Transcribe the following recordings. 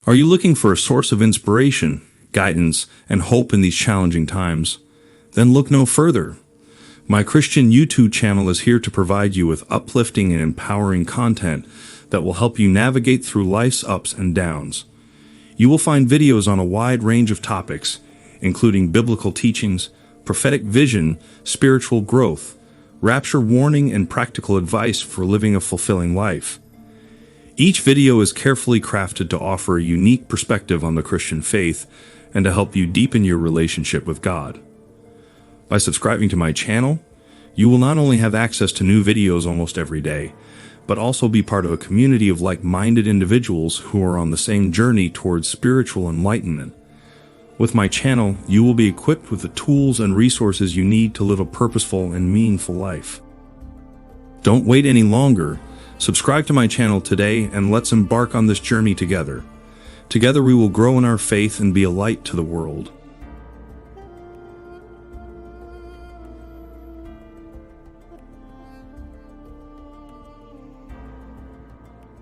Are you looking for a source of inspiration, guidance, and hope in these challenging times? Then look no further. My Christian YouTube channel is here to provide you with uplifting and empowering content that will help you navigate through life's ups and downs. You will find videos on a wide range of topics, including biblical teachings, prophetic vision, spiritual growth, rapture warning, and practical advice for living a fulfilling life. Each video is carefully crafted to offer a unique perspective on the Christian faith and to help you deepen your relationship with God. By subscribing to my channel, you will not only have access to new videos almost every day, but also be part of a community of like-minded individuals who are on the same journey towards spiritual enlightenment. With my channel, you will be equipped with the tools and resources you need to live a purposeful and meaningful life. Don't wait any longer. Subscribe to my channel today and let's embark on this journey together. Together we will grow in our faith and be a light to the world.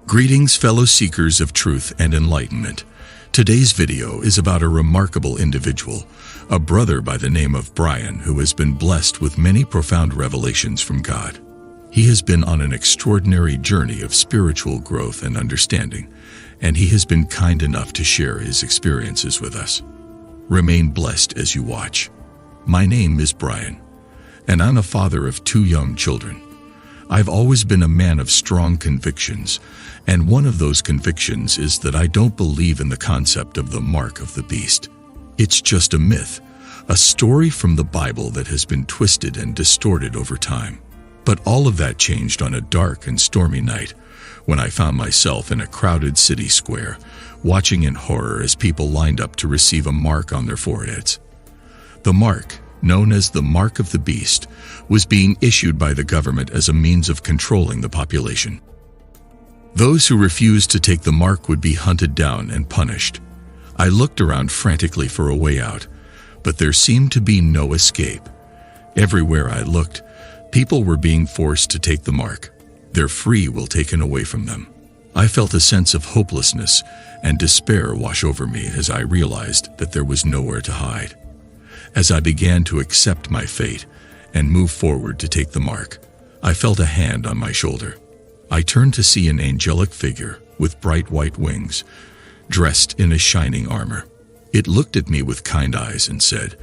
Greetings, fellow seekers of truth and enlightenment. Today's video is about a remarkable individual, a brother by the name of Brian, who has been blessed with many profound revelations from God. He has been on an extraordinary journey of spiritual growth and understanding, and he has been kind enough to share his experiences with us. Remain blessed as you watch. My name is Brian, and I'm a father of 2 young children. I've always been a man of strong convictions, and one of those convictions is that I don't believe in the concept of the mark of the beast. It's just a myth, a story from the Bible that has been twisted and distorted over time. But all of that changed on a dark and stormy night when I found myself in a crowded city square, watching in horror as people lined up to receive a mark on their foreheads. The mark, known as the mark of the beast, was being issued by the government as a means of controlling the population. Those who refused to take the mark would be hunted down and punished. I looked around frantically for a way out, but there seemed to be no escape. Everywhere I looked, people were being forced to take the mark, their free will taken away from them. I felt a sense of hopelessness and despair wash over me as I realized that there was nowhere to hide. As I began to accept my fate and move forward to take the mark, I felt a hand on my shoulder. I turned to see an angelic figure with bright white wings, dressed in a shining armor. It looked at me with kind eyes and said,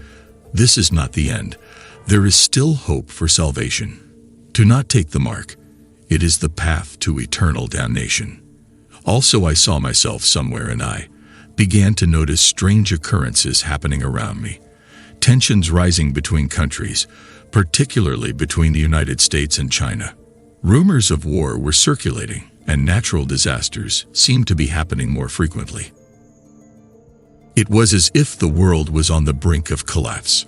"This is not the end. There is still hope for salvation. Do not take the mark. It is the path to eternal damnation." Also, I saw myself somewhere and I began to notice strange occurrences happening around me. Tensions rising between countries, particularly between the United States and China. Rumors of war were circulating, and natural disasters seemed to be happening more frequently. It was as if the world was on the brink of collapse.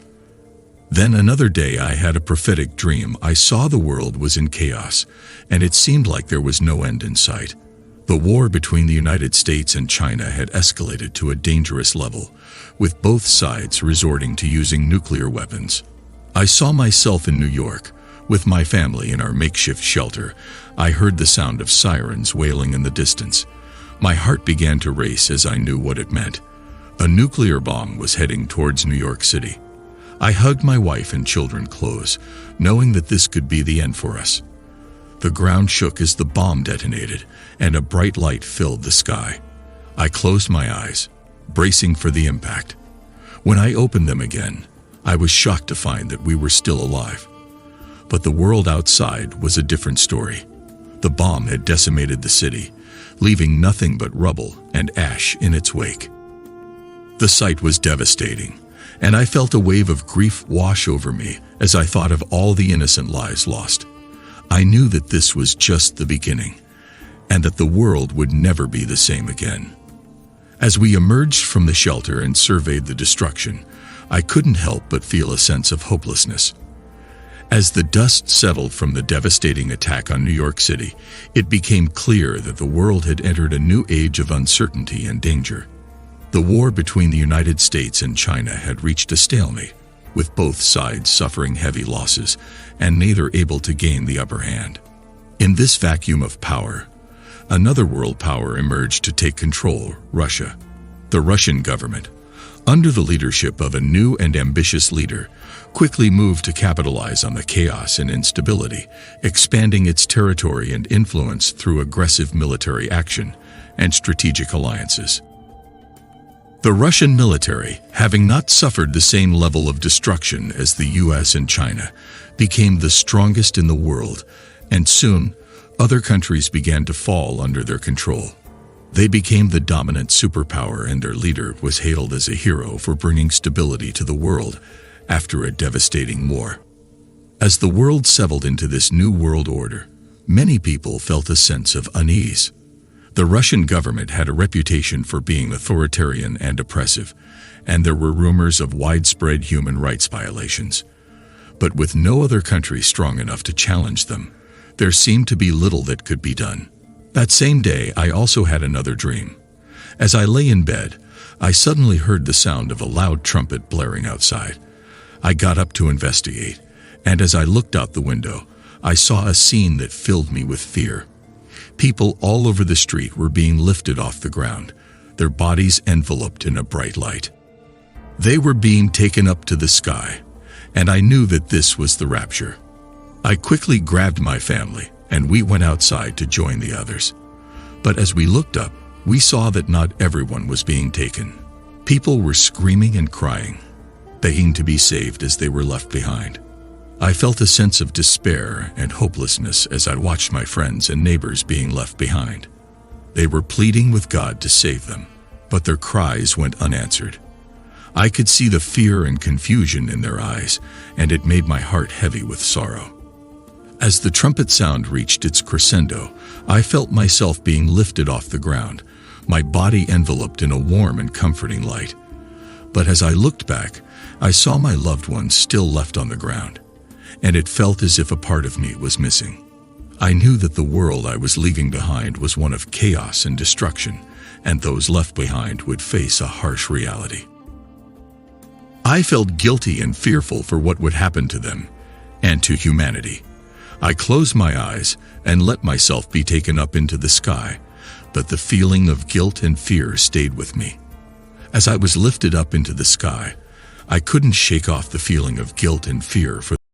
Then another day I had a prophetic dream. I saw the world was in chaos, and it seemed like there was no end in sight. The war between the United States and China had escalated to a dangerous level, with both sides resorting to using nuclear weapons. I saw myself in New York, with my family in our makeshift shelter. I heard the sound of sirens wailing in the distance. My heart began to race as I knew what it meant. A nuclear bomb was heading towards New York City. I hugged my wife and children close, knowing that this could be the end for us. The ground shook as the bomb detonated, and a bright light filled the sky. I closed my eyes, bracing for the impact. When I opened them again, I was shocked to find that we were still alive. But the world outside was a different story. The bomb had decimated the city, leaving nothing but rubble and ash in its wake. The sight was devastating, and I felt a wave of grief wash over me as I thought of all the innocent lives lost. I knew that this was just the beginning, and that the world would never be the same again. As we emerged from the shelter and surveyed the destruction, I couldn't help but feel a sense of hopelessness. As the dust settled from the devastating attack on New York City, it became clear that the world had entered a new age of uncertainty and danger. The war between the United States and China had reached a stalemate, with both sides suffering heavy losses and neither able to gain the upper hand. In this vacuum of power, another world power emerged to take control, Russia. The Russian government, under the leadership of a new and ambitious leader, quickly moved to capitalize on the chaos and instability, expanding its territory and influence through aggressive military action and strategic alliances. The Russian military, having not suffered the same level of destruction as the US and China, became the strongest in the world, and soon, other countries began to fall under their control. They became the dominant superpower, and their leader was hailed as a hero for bringing stability to the world after a devastating war. As the world settled into this new world order, many people felt a sense of unease. The Russian government had a reputation for being authoritarian and oppressive, and there were rumors of widespread human rights violations. But with no other country strong enough to challenge them, there seemed to be little that could be done. That same day, I also had another dream. As I lay in bed, I suddenly heard the sound of a loud trumpet blaring outside. I got up to investigate, and as I looked out the window, I saw a scene that filled me with fear. People all over the street were being lifted off the ground, their bodies enveloped in a bright light. They were being taken up to the sky, and I knew that this was the rapture. I quickly grabbed my family, and we went outside to join the others. But as we looked up, we saw that not everyone was being taken. People were screaming and crying, begging to be saved as they were left behind. I felt a sense of despair and hopelessness as I watched my friends and neighbors being left behind. They were pleading with God to save them, but their cries went unanswered. I could see the fear and confusion in their eyes, and it made my heart heavy with sorrow. As the trumpet sound reached its crescendo, I felt myself being lifted off the ground, my body enveloped in a warm and comforting light. But as I looked back, I saw my loved ones still left on the ground, and it felt as if a part of me was missing. I knew that the world I was leaving behind was one of chaos and destruction, and those left behind would face a harsh reality. I felt guilty and fearful for what would happen to them and to humanity. I closed my eyes and let myself be taken up into the sky, but the feeling of guilt and fear stayed with me. As I was lifted up into the sky, I couldn't shake off the feeling of guilt and fear for